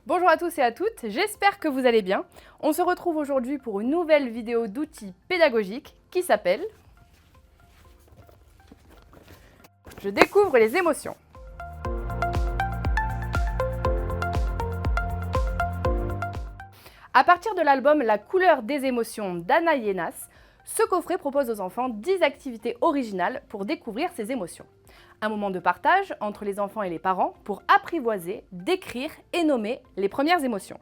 Bonjour à tous et à toutes, j'espère que vous allez bien. On se retrouve aujourd'hui pour une nouvelle vidéo d'outils pédagogiques qui s'appelle « Je découvre les émotions ». À partir de l'album La couleur des émotions d'Anna Yenas, ce coffret propose aux enfants 10 activités originales pour découvrir ces émotions. Un moment de partage entre les enfants et les parents pour apprivoiser, décrire et nommer les premières émotions.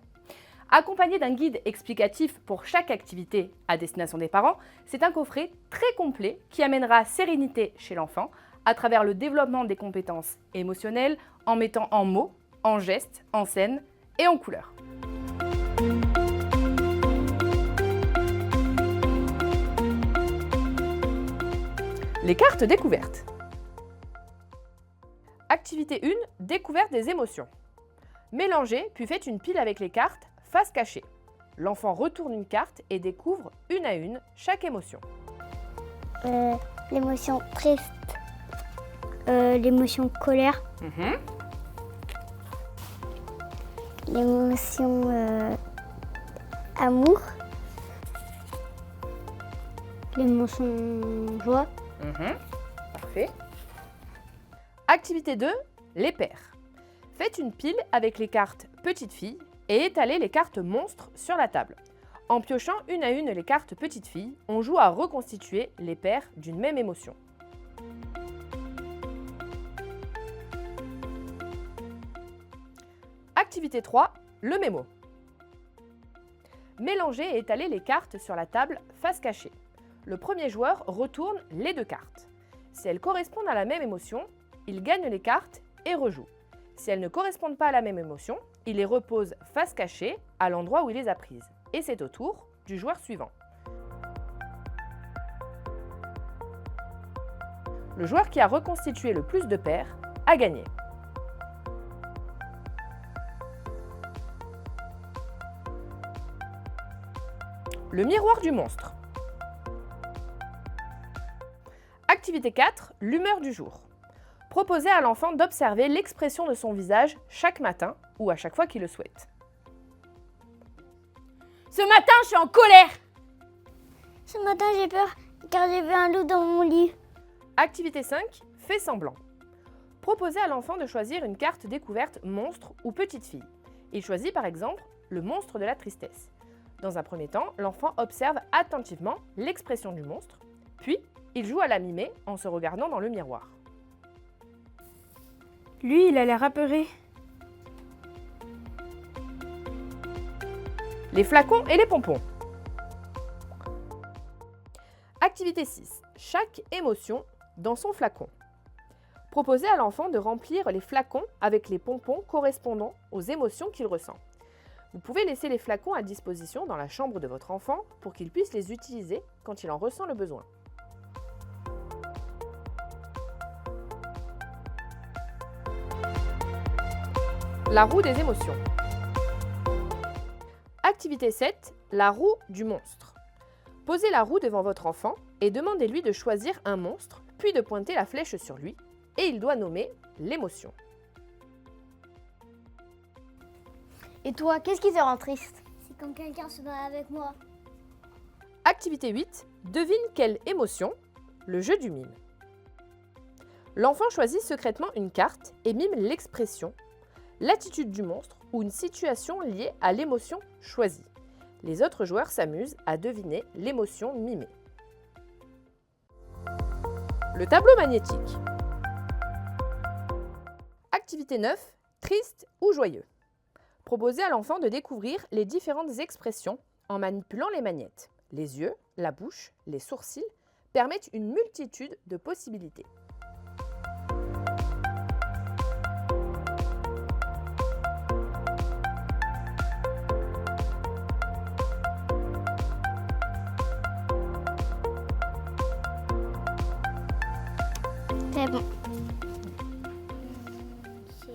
Accompagné d'un guide explicatif pour chaque activité à destination des parents, c'est un coffret très complet qui amènera sérénité chez l'enfant à travers le développement des compétences émotionnelles en mettant en mots, en gestes, en scène et en couleurs. Les cartes découvertes. Activité 1, découverte des émotions. Mélangez puis faites une pile avec les cartes face cachée. L'enfant retourne une carte et découvre une à une chaque émotion. L'émotion triste, l'émotion colère, l'émotion amour, l'émotion joie. Parfait. Activité 2, les paires. Faites une pile avec les cartes petite fille et étalez les cartes monstres sur la table. En piochant une à une les cartes petite fille, on joue à reconstituer les paires d'une même émotion. Activité 3, le mémo. Mélangez et étalez les cartes sur la table face cachée. Le premier joueur retourne les deux cartes. Si elles correspondent à la même émotion, il gagne les cartes et rejoue. Si elles ne correspondent pas à la même émotion, il les repose face cachée à l'endroit où il les a prises. Et c'est au tour du joueur suivant. Le joueur qui a reconstitué le plus de paires a gagné. Le miroir du monstre. Activité 4, l'humeur du jour. Proposez à l'enfant d'observer l'expression de son visage chaque matin ou à chaque fois qu'il le souhaite. Ce matin, je suis en colère. Ce matin, j'ai peur car j'ai vu un loup dans mon lit. Activité 5, fais semblant. Proposez à l'enfant de choisir une carte découverte monstre ou petite fille. Il choisit par exemple le monstre de la tristesse. Dans un premier temps, l'enfant observe attentivement l'expression du monstre, puis il joue à la mimer en se regardant dans le miroir. Lui, il a l'air apeuré. Les flacons et les pompons. Activité 6. Chaque émotion dans son flacon. Proposez à l'enfant de remplir les flacons avec les pompons correspondant aux émotions qu'il ressent. Vous pouvez laisser les flacons à disposition dans la chambre de votre enfant pour qu'il puisse les utiliser quand il en ressent le besoin. La roue des émotions. Activité 7, la roue du monstre. Posez la roue devant votre enfant et demandez-lui de choisir un monstre, puis de pointer la flèche sur lui, et il doit nommer l'émotion. Et toi, qu'est-ce qui te rend triste? C'est quand quelqu'un se bat avec moi. Activité 8, devine quelle émotion, le jeu du mime. L'enfant choisit secrètement une carte et mime l'expression, l'attitude du monstre ou une situation liée à l'émotion choisie. Les autres joueurs s'amusent à deviner l'émotion mimée. Le tableau magnétique. Activité 9, triste ou joyeux. Proposez à l'enfant de découvrir les différentes expressions en manipulant les magnettes. Les yeux, la bouche, les sourcils permettent une multitude de possibilités. C'est bon. C'est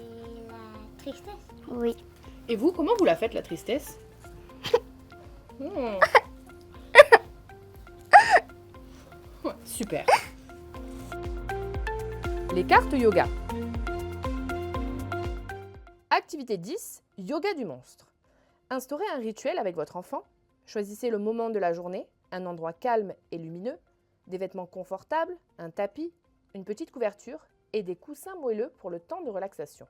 la tristesse. Oui. Et vous, comment vous la faites, la tristesse? Super. Les cartes yoga. Activité 10, yoga du monstre. Instaurez un rituel avec votre enfant. Choisissez le moment de la journée, un endroit calme et lumineux, des vêtements confortables, un tapis, une petite couverture et des coussins moelleux pour le temps de relaxation.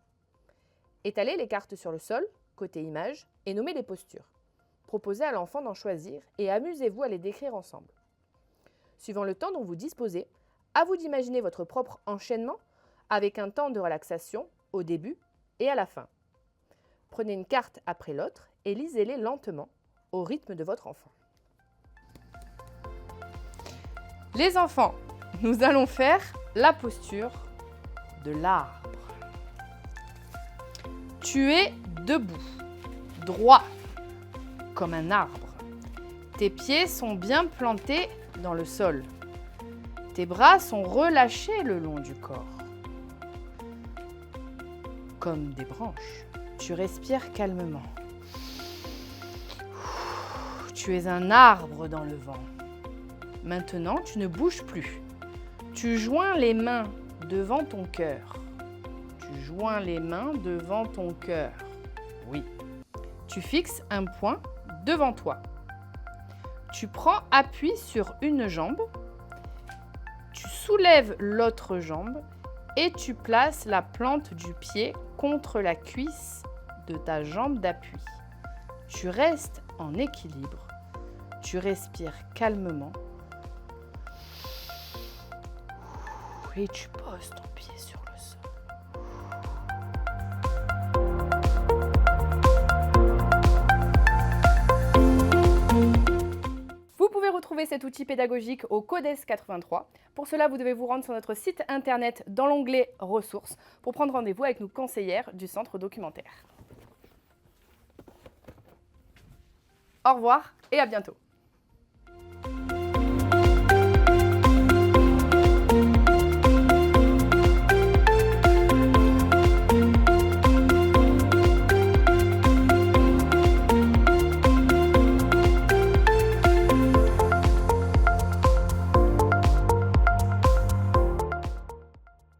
Étalez les cartes sur le sol, côté image, et nommez les postures. Proposez à l'enfant d'en choisir et amusez-vous à les décrire ensemble. Suivant le temps dont vous disposez, à vous d'imaginer votre propre enchaînement avec un temps de relaxation au début et à la fin. Prenez une carte après l'autre et lisez-les lentement au rythme de votre enfant. Les enfants, nous allons faire la posture de l'arbre. Tu es debout, droit, comme un arbre. Tes pieds sont bien plantés dans le sol. Tes bras sont relâchés le long du corps. Comme des branches, tu respires calmement. Tu es un arbre dans le vent. Maintenant, tu ne bouges plus. Tu joins les mains devant ton cœur. Tu joins les mains devant ton cœur. Oui. Tu fixes un point devant toi. Tu prends appui sur une jambe. Tu soulèves l'autre jambe et tu places la plante du pied contre la cuisse de ta jambe d'appui. Tu restes en équilibre. Tu respires calmement. Et tu poses ton pied sur le sol. Vous pouvez retrouver cet outil pédagogique au CODES 83. Pour cela, vous devez vous rendre sur notre site internet dans l'onglet Ressources pour prendre rendez-vous avec nos conseillères du centre documentaire. Au revoir et à bientôt.